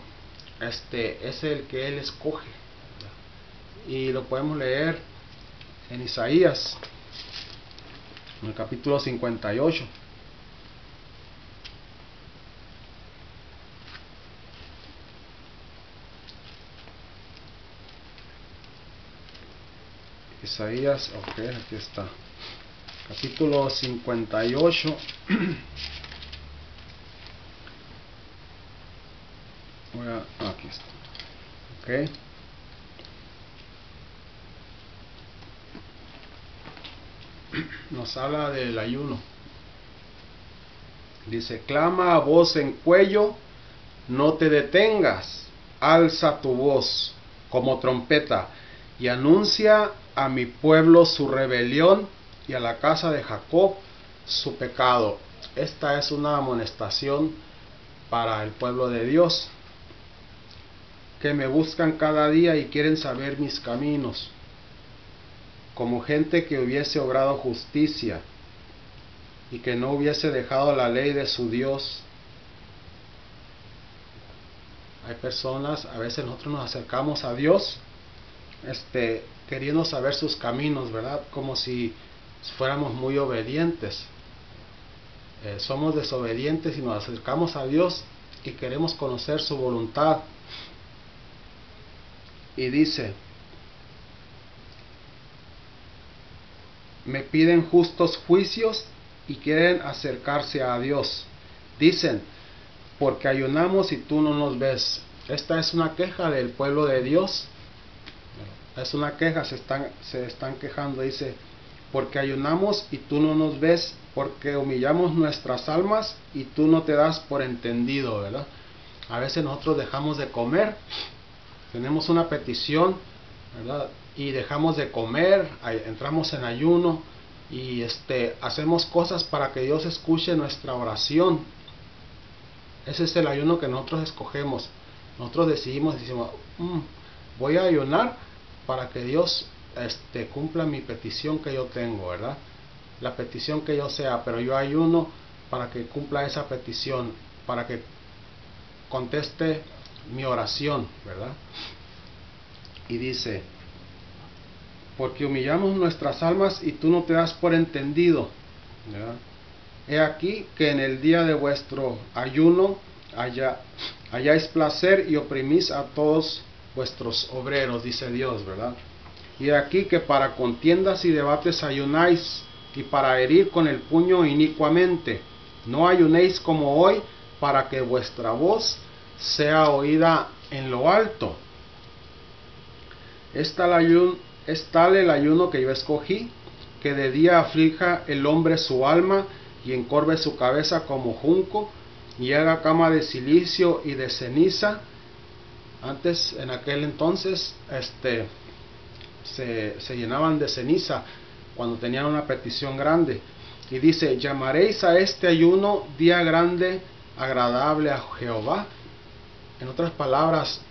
es el que Él escoge, ¿verdad? Y lo podemos leer en Isaías, en el capítulo 58. Isaías, ok, aquí está. Capítulo 58. Aquí está. Ok. Nos habla del ayuno. Dice: clama a voz en cuello, no te detengas, alza tu voz como trompeta y anuncia a mi pueblo su rebelión y a la casa de Jacob su pecado. Esta es una amonestación para el pueblo de Dios, que me buscan cada día y quieren saber mis caminos, como gente que hubiese obrado justicia y que no hubiese dejado la ley de su Dios. Hay personas, a veces nosotros nos acercamos a Dios queriendo saber sus caminos, ¿verdad? Como si fuéramos muy obedientes. Somos desobedientes y nos acercamos a Dios y queremos conocer su voluntad. Y dice: me piden justos juicios y quieren acercarse a Dios. Dicen: porque ayunamos y tú no nos ves. Esta es una queja del pueblo de Dios. Es una queja, se están quejando. Dice: porque ayunamos y tú no nos ves, porque humillamos nuestras almas y tú no te das por entendido, ¿verdad? A veces nosotros dejamos de comer, tenemos una petición, ¿verdad? Y dejamos de comer, entramos en ayuno y hacemos cosas para que Dios escuche nuestra oración. Ese es el ayuno que nosotros escogemos. Nosotros decimos, voy a ayunar para que Dios cumpla mi petición que yo tengo, ¿verdad? La petición que yo sea, pero yo ayuno para que cumpla esa petición, para que conteste mi oración, ¿verdad? Y dice: porque humillamos nuestras almas y tú no te das por entendido, ¿verdad? He aquí que en el día de vuestro ayuno halláis placer y oprimís a todos vuestros obreros, dice Dios, ¿verdad? Y he aquí que para contiendas y debates ayunáis, y para herir con el puño inicuamente. No ayunéis como hoy, para que vuestra voz sea oída en lo alto. Es tal el ayuno que yo escogí, que de día aflija el hombre su alma, y encorve su cabeza como junco, y haga cama de silicio y de ceniza. Antes, en aquel entonces, se llenaban de ceniza cuando tenían una petición grande. Y dice: llamaréis a este ayuno día grande, agradable a Jehová. En otras palabras,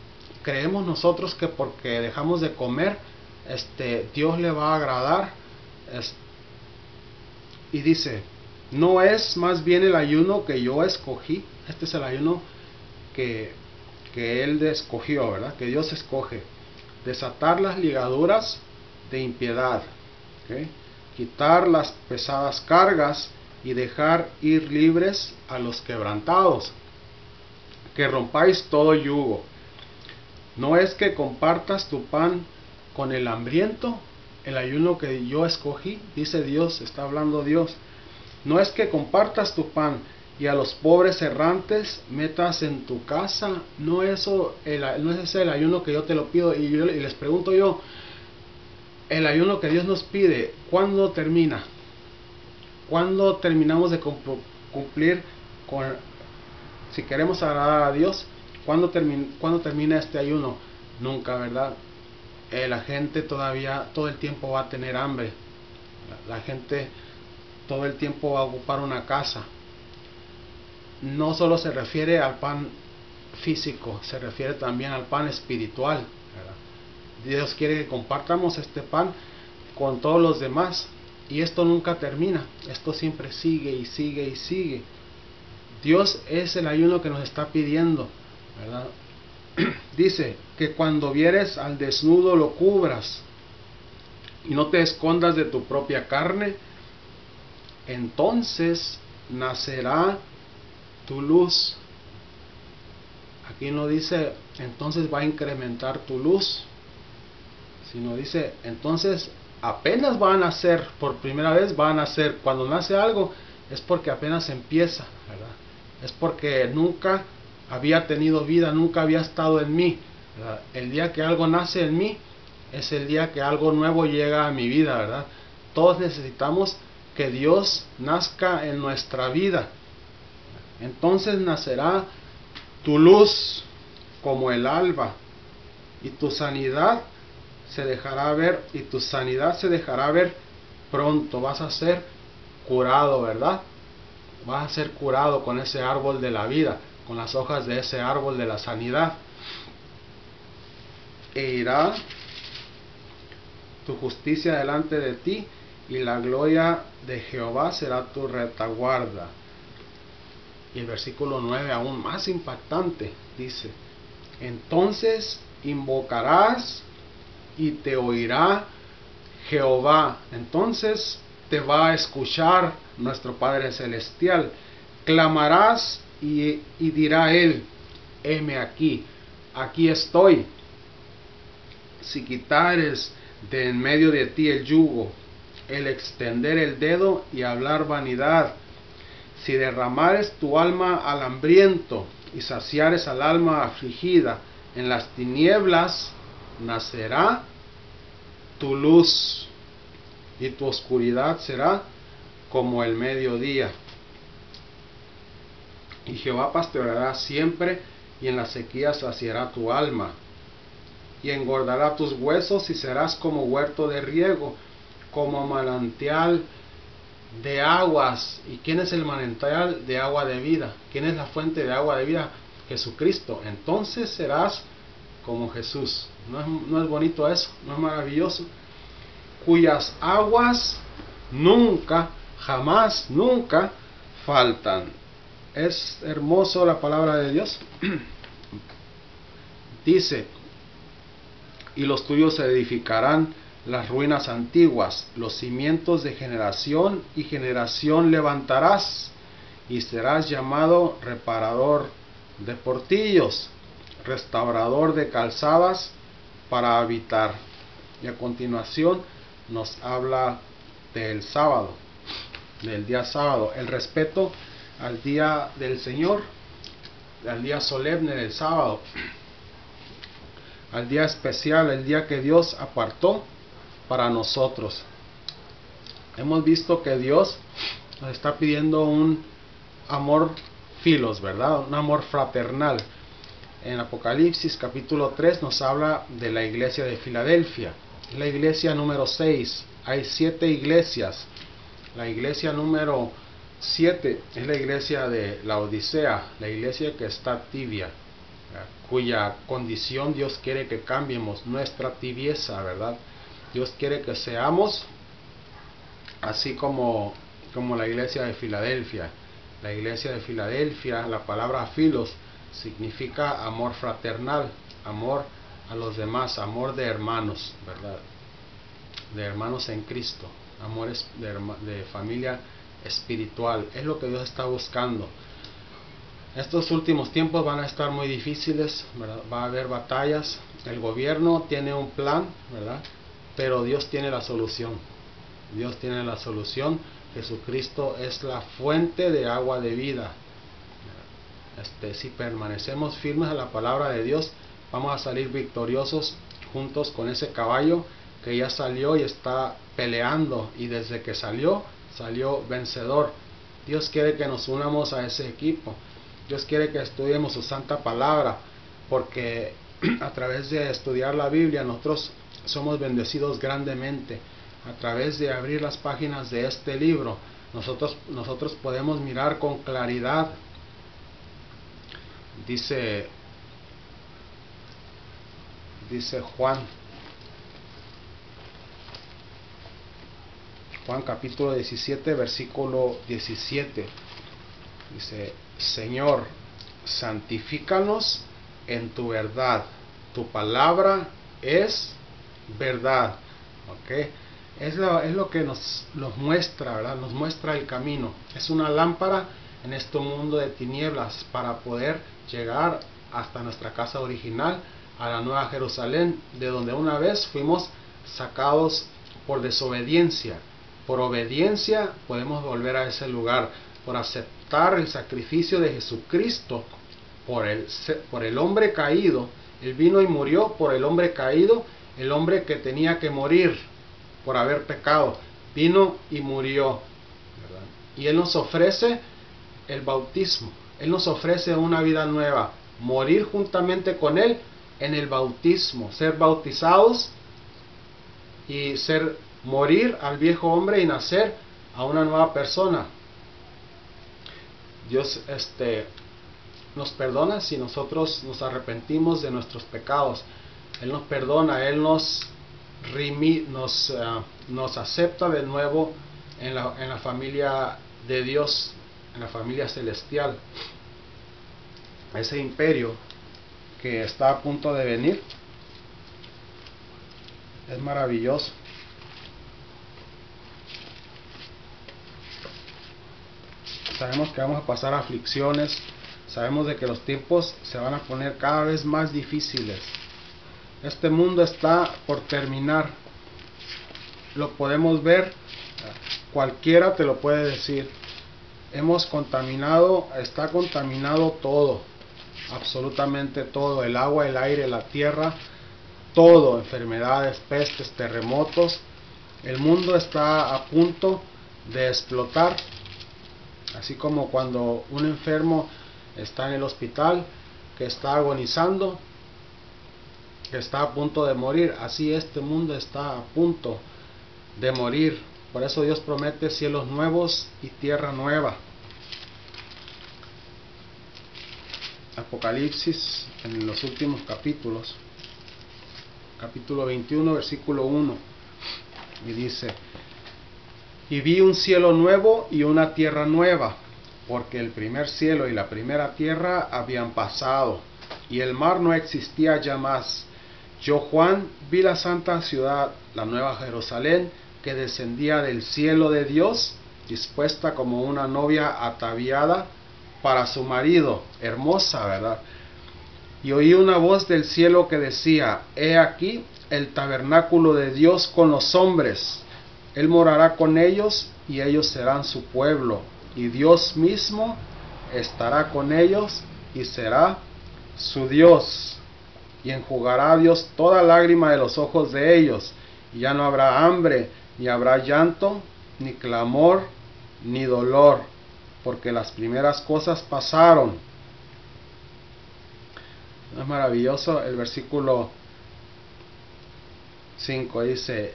creemos nosotros que porque dejamos de comer, Dios le va a agradar. Y dice: no es más bien el ayuno que yo escogí. Este es el ayuno que Él escogió, ¿verdad? Que Dios escoge. Desatar las ligaduras de impiedad, ¿okay? Quitar las pesadas cargas y dejar ir libres a los quebrantados. Que rompáis todo yugo. No es que compartas tu pan con el hambriento. El ayuno que yo escogí, dice Dios, está hablando Dios. No es que compartas tu pan y a los pobres errantes metas en tu casa. No es ese el ayuno que yo te lo pido. Y les pregunto yo, el ayuno que Dios nos pide, ¿cuándo termina? ¿Cuándo terminamos de cumplir con, si queremos agradar a Dios? ¿Cuándo termina este ayuno? Nunca, ¿verdad? La gente todavía todo el tiempo va a tener hambre. La gente todo el tiempo va a ocupar una casa. No solo se refiere al pan físico, se refiere también al pan espiritual, ¿verdad? Dios quiere que compartamos este pan con todos los demás, y esto nunca termina. Esto siempre sigue y sigue y sigue. Dios es el ayuno que nos está pidiendo, ¿verdad? Dice que cuando vieres al desnudo lo cubras, y no te escondas de tu propia carne, entonces nacerá tu luz. Aquí no dice entonces va a incrementar tu luz, sino dice entonces apenas van a nacer, por primera vez van a nacer. Cuando nace algo es porque apenas empieza, ¿verdad? Es porque nunca había tenido vida, nunca había estado en mí, ¿verdad? El día que algo nace en mí es el día que algo nuevo llega a mi vida, ¿verdad? Todos necesitamos que Dios nazca en nuestra vida. Entonces nacerá tu luz como el alba, y tu sanidad se dejará ver, y tu sanidad se dejará ver pronto. Vas a ser curado, ¿verdad? Vas a ser curado con ese árbol de la vida, con las hojas de ese árbol de la sanidad. E irá tu justicia delante de ti, y la gloria de Jehová será tu retaguarda. Y el versículo 9 aún más impactante, dice: entonces invocarás y te oirá Jehová. Entonces te va a escuchar nuestro Padre Celestial. Clamarás y dirá Él: heme aquí, aquí estoy. Si quitares de en medio de ti el yugo, el extender el dedo y hablar vanidad, si derramares tu alma al hambriento y saciares al alma afligida, en las tinieblas nacerá tu luz, y tu oscuridad será como el mediodía. Y Jehová pastoreará siempre, y en la sequía saciará tu alma, y engordará tus huesos, y serás como huerto de riego, como manantial de aguas. ¿Y quién es el manantial de agua de vida? ¿Quién es la fuente de agua de vida? Jesucristo. Entonces serás como Jesús. ¿No es bonito eso? ¿No es maravilloso? Cuyas aguas nunca, jamás, nunca faltan. Es hermoso la palabra de Dios. Dice: y los tuyos se edificarán las ruinas antiguas, los cimientos de generación y generación levantarás, y serás llamado reparador de portillos, restaurador de calzadas para habitar. Y a continuación nos habla del sábado, del día sábado, el respeto al día del Señor, al día solemne del sábado, al día especial, el día que Dios apartó para nosotros. Hemos visto que Dios nos está pidiendo un amor filos, ¿verdad? Un amor fraternal. En Apocalipsis capítulo 3 nos habla de la iglesia de Filadelfia, la iglesia número 6. Hay 7 iglesias. La iglesia número 7 es la iglesia de la Odisea, la iglesia que está tibia, cuya condición Dios quiere que cambiemos, nuestra tibieza, ¿verdad? Dios quiere que seamos así como la iglesia de Filadelfia. La iglesia de Filadelfia, la palabra filos significa amor fraternal, amor a los demás, amor de hermanos, ¿verdad? De hermanos en Cristo, amores de familia espiritual. Es lo que Dios está buscando. Estos últimos tiempos van a estar muy difíciles, ¿verdad? Va a haber batallas. El gobierno tiene un plan, ¿verdad? Pero Dios tiene la solución. Dios tiene la solución. Jesucristo es la fuente de agua de vida. Si permanecemos firmes a la palabra de Dios, vamos a salir victoriosos juntos con ese caballo que ya salió y está peleando, y desde que salió vencedor. Dios quiere que nos unamos a ese equipo. Dios quiere que estudiemos su santa palabra, porque a través de estudiar la Biblia nosotros somos bendecidos grandemente. A través de abrir las páginas de este libro, nosotros podemos mirar con claridad. Dice Juan capítulo 17, versículo 17. Dice: Señor, santifícanos en tu verdad, tu palabra es verdad. ¿Ok? es lo que nos muestra, ¿verdad? Nos muestra el camino. Es una lámpara en este mundo de tinieblas para poder llegar hasta nuestra casa original, a la Nueva Jerusalén, de donde una vez fuimos sacados por desobediencia. Por obediencia podemos volver a ese lugar, por aceptar el sacrificio de Jesucristo por el hombre caído. Él vino y murió por el hombre caído, el hombre que tenía que morir por haber pecado. Vino y murió, ¿verdad? Y Él nos ofrece el bautismo. Él nos ofrece una vida nueva, morir juntamente con Él en el bautismo, ser bautizados y morir al viejo hombre y nacer a una nueva persona. Dios nos perdona si nosotros nos arrepentimos de nuestros pecados. Él nos perdona, Él nos acepta de nuevo en la familia de Dios, en la familia celestial. Ese imperio que está a punto de venir es maravilloso. Sabemos que vamos a pasar aflicciones, sabemos de que los tiempos se van a poner cada vez más difíciles. Este mundo está por terminar, lo podemos ver, cualquiera te lo puede decir. Está contaminado todo, absolutamente todo, el agua, el aire, la tierra, todo, enfermedades, pestes, terremotos. El mundo está a punto de explotar, así como cuando un enfermo está en el hospital, que está agonizando, que está a punto de morir, así este mundo está a punto de morir. Por eso Dios promete cielos nuevos y tierra nueva. Apocalipsis, en los últimos capítulos, capítulo 21, versículo 1, y dice: y vi un cielo nuevo y una tierra nueva, porque el primer cielo y la primera tierra habían pasado, y el mar no existía ya más. Yo, Juan, vi la santa ciudad, la nueva Jerusalén, que descendía del cielo de Dios, dispuesta como una novia ataviada para su marido. Hermosa, ¿verdad? Y oí una voz del cielo que decía: he aquí el tabernáculo de Dios con los hombres. Él morará con ellos y ellos serán su pueblo, y Dios mismo estará con ellos y será su Dios. Y enjugará a Dios toda lágrima de los ojos de ellos, y ya no habrá hambre, ni habrá llanto, ni clamor, ni dolor, porque las primeras cosas pasaron. Es maravilloso el versículo 5, dice: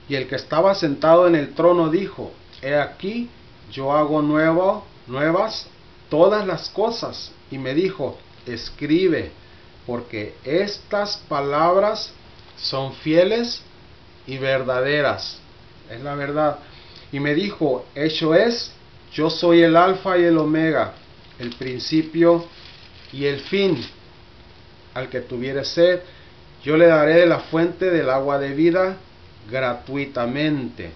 y el que estaba sentado en el trono dijo: he aquí, yo hago nuevas todas las cosas. Y me dijo: escribe, porque estas palabras son fieles y verdaderas. Es la verdad. Y me dijo: hecho es, yo soy el alfa y el omega, el principio y el fin. Al que tuviere sed, yo le daré de la fuente del agua de vida gratuitamente.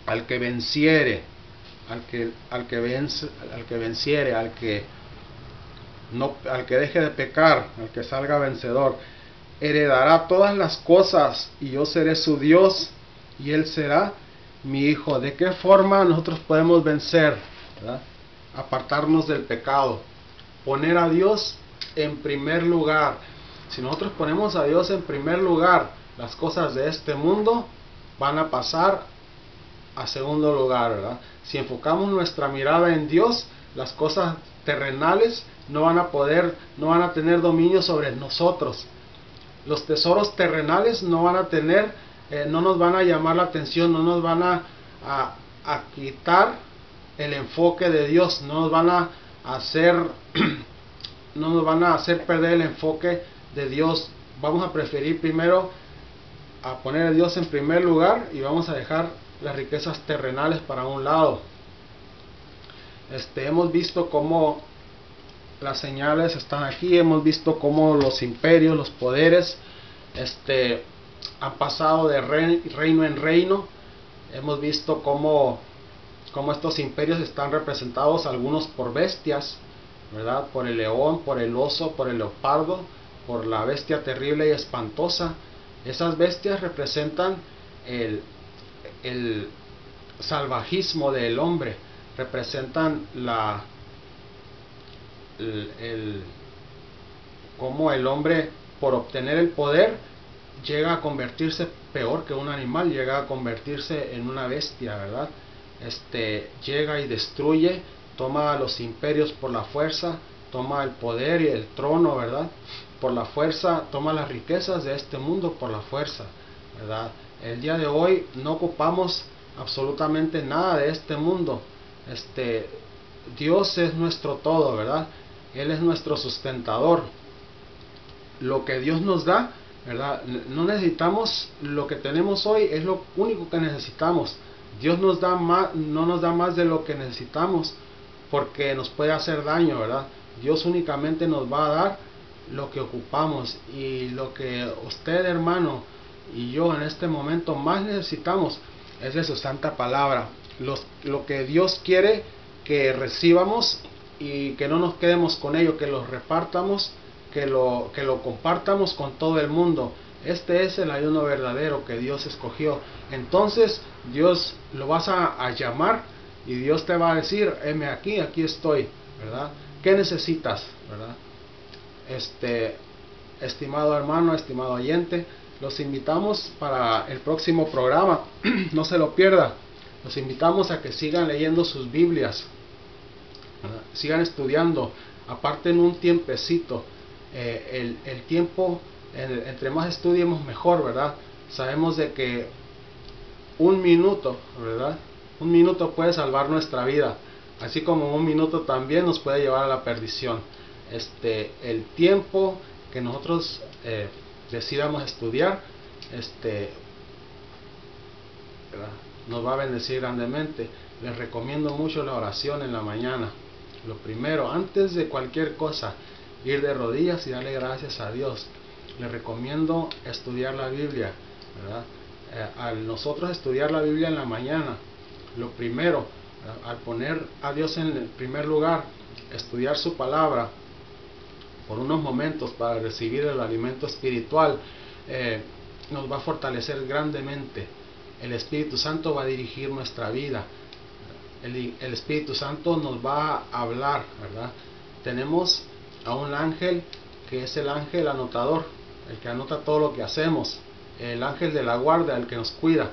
Al que venciere, al que deje de pecar, al que salga vencedor, heredará todas las cosas, y yo seré su Dios y él será mi hijo. ¿De qué forma nosotros podemos vencer? ¿Verdad? Apartarnos del pecado, poner a Dios en primer lugar. Si nosotros ponemos a Dios en primer lugar, las cosas de este mundo van a pasar a segundo lugar, ¿verdad? Si enfocamos nuestra mirada en Dios, las cosas terrenales no van a tener dominio sobre nosotros. Los tesoros terrenales no van a tener, no nos van a llamar la atención, no nos van a quitar el enfoque de Dios, no nos van a hacer perder el enfoque de Dios. Vamos a preferir primero a poner a Dios en primer lugar y vamos a dejar las riquezas terrenales para un lado. Hemos visto cómo las señales están aquí, hemos visto cómo los imperios, los poderes han pasado de reino en reino. Hemos visto cómo estos imperios están representados, algunos por bestias, ¿verdad? Por el león, por el oso, por el leopardo, por la bestia terrible y espantosa. Esas bestias representan el salvajismo del hombre, representan cómo el hombre, por obtener el poder, llega a convertirse peor que un animal, llega a convertirse en una bestia, ¿verdad? Llega y destruye, toma los imperios por la fuerza, toma el poder y el trono, ¿verdad? Por la fuerza, toma las riquezas de este mundo por la fuerza, ¿verdad? El día de hoy no ocupamos absolutamente nada de este mundo. Dios es nuestro todo, ¿verdad? Él es nuestro sustentador. Lo que Dios nos da, ¿verdad? No necesitamos lo que tenemos hoy, es lo único que necesitamos. Dios nos da más, no nos da más de lo que necesitamos, porque nos puede hacer daño, ¿verdad? Dios únicamente nos va a dar lo que ocupamos, y lo que usted, hermano, y yo en este momento más necesitamos es de su santa palabra. Lo que Dios quiere que recibamos y que no nos quedemos con ello, que lo repartamos, que lo compartamos con todo el mundo. Este es el ayuno verdadero que Dios escogió. Entonces Dios lo vas a llamar y Dios te va a decir: heme aquí, aquí estoy, ¿verdad? ¿Qué necesitas, verdad? Estimado hermano, estimado oyente, los invitamos para el próximo programa. No se lo pierda. Los invitamos a que sigan leyendo sus Biblias, ¿verdad? Sigan estudiando, aparten un tiempecito. El tiempo, entre más estudiemos mejor, ¿verdad? Sabemos de que un minuto, ¿verdad? Un minuto puede salvar nuestra vida, así como un minuto también nos puede llevar a la perdición. El tiempo que nosotros decidamos estudiar, ¿verdad?, nos va a bendecir grandemente. Les recomiendo mucho la oración en la mañana. Lo primero, antes de cualquier cosa, ir de rodillas y darle gracias a Dios. Les recomiendo estudiar la Biblia, ¿verdad? Al nosotros estudiar la Biblia en la mañana, lo primero, al poner a Dios en el primer lugar, estudiar su palabra por unos momentos para recibir el alimento espiritual, nos va a fortalecer grandemente. El Espíritu Santo va a dirigir nuestra vida. El Espíritu Santo nos va a hablar, ¿verdad? Tenemos a un ángel que es el ángel anotador, el que anota todo lo que hacemos, el ángel de la guardia, el que nos cuida.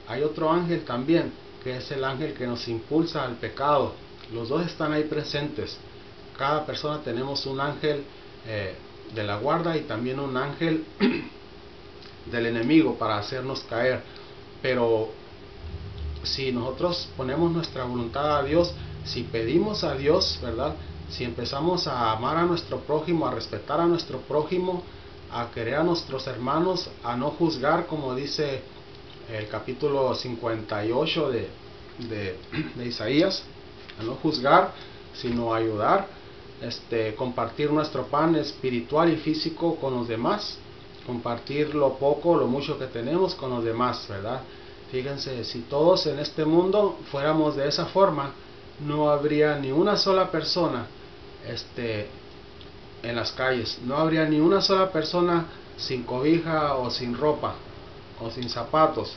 Hay otro ángel también, que es el ángel que nos impulsa al pecado. Los dos están ahí presentes. Cada persona tenemos un ángel de la guardia y también un ángel del enemigo para hacernos caer. Pero si nosotros ponemos nuestra voluntad a Dios, si pedimos a Dios, ¿verdad?, si empezamos a amar a nuestro prójimo, a respetar a nuestro prójimo, a querer a nuestros hermanos, a no juzgar, como dice el capítulo 58 de Isaías, a no juzgar, sino a ayudar, compartir nuestro pan espiritual y físico con los demás, compartir lo poco, lo mucho que tenemos con los demás, ¿verdad? Fíjense, si todos en este mundo fuéramos de esa forma, no habría ni una sola persona en las calles, no habría ni una sola persona sin cobija o sin ropa o sin zapatos,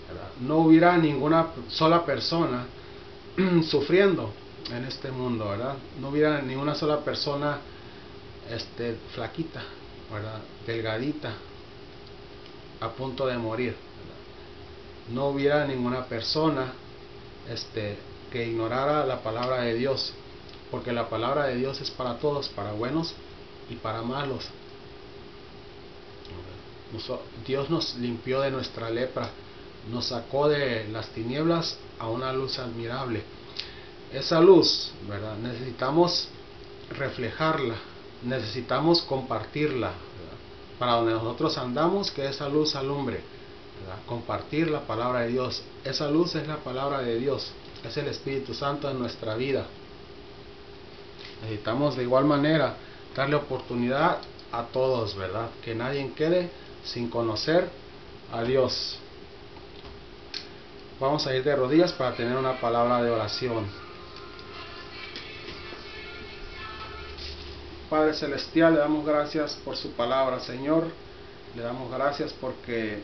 ¿verdad? No hubiera ninguna sola persona sufriendo en este mundo, ¿verdad? No hubiera ni una sola persona flaquita, ¿verdad?, delgadita, a punto de morir, ¿verdad? No hubiera ninguna persona que ignorara la palabra de Dios, porque la palabra de Dios es para todos, para buenos y para malos. Dios nos limpió de nuestra lepra, nos sacó de las tinieblas a una luz admirable. Esa luz, ¿verdad?, necesitamos reflejarla, necesitamos compartirla, ¿verdad?, para donde nosotros andamos, que esa luz alumbre, ¿verdad?, compartir la palabra de Dios. Esa luz es la palabra de Dios, es el Espíritu Santo en nuestra vida. Necesitamos de igual manera darle oportunidad a todos, ¿verdad?, que nadie quede sin conocer a Dios. Vamos a ir de rodillas para tener una palabra de oración. Padre Celestial, le damos gracias por su palabra, Señor. Le damos gracias porque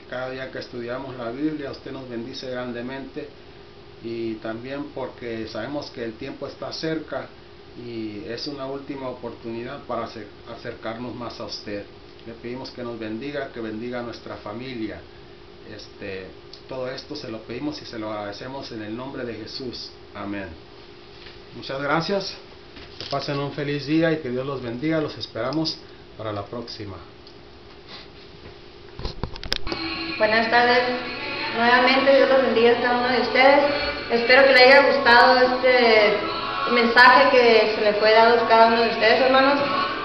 cada día que estudiamos la Biblia, usted nos bendice grandemente, y también porque sabemos que el tiempo está cerca y es una última oportunidad para acercarnos más a usted. Le pedimos que nos bendiga, que bendiga a nuestra familia. Todo esto se lo pedimos y se lo agradecemos en el nombre de Jesús. Amén. Muchas gracias. Que pasen un feliz día y que Dios los bendiga. Los esperamos para la próxima. Buenas tardes. Nuevamente Dios los bendiga a cada uno de ustedes. Espero que les haya gustado este mensaje que se le fue dado a cada uno de ustedes, hermanos.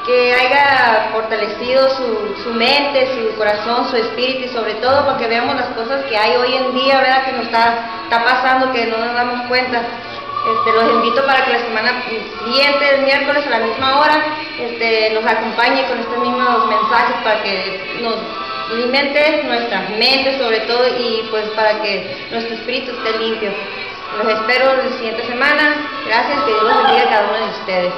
Que haya fortalecido su mente, su corazón, su espíritu, y sobre todo porque veamos las cosas que hay hoy en día, ¿verdad? Que nos está pasando, que no nos damos cuenta. Los invito para que la semana siguiente, el miércoles a la misma hora, nos acompañe con estos mismos mensajes para que nos alimente nuestra mente sobre todo, y pues para que nuestro espíritu esté limpio. Los espero la siguiente semana. Gracias, que Dios los bendiga a cada uno de ustedes.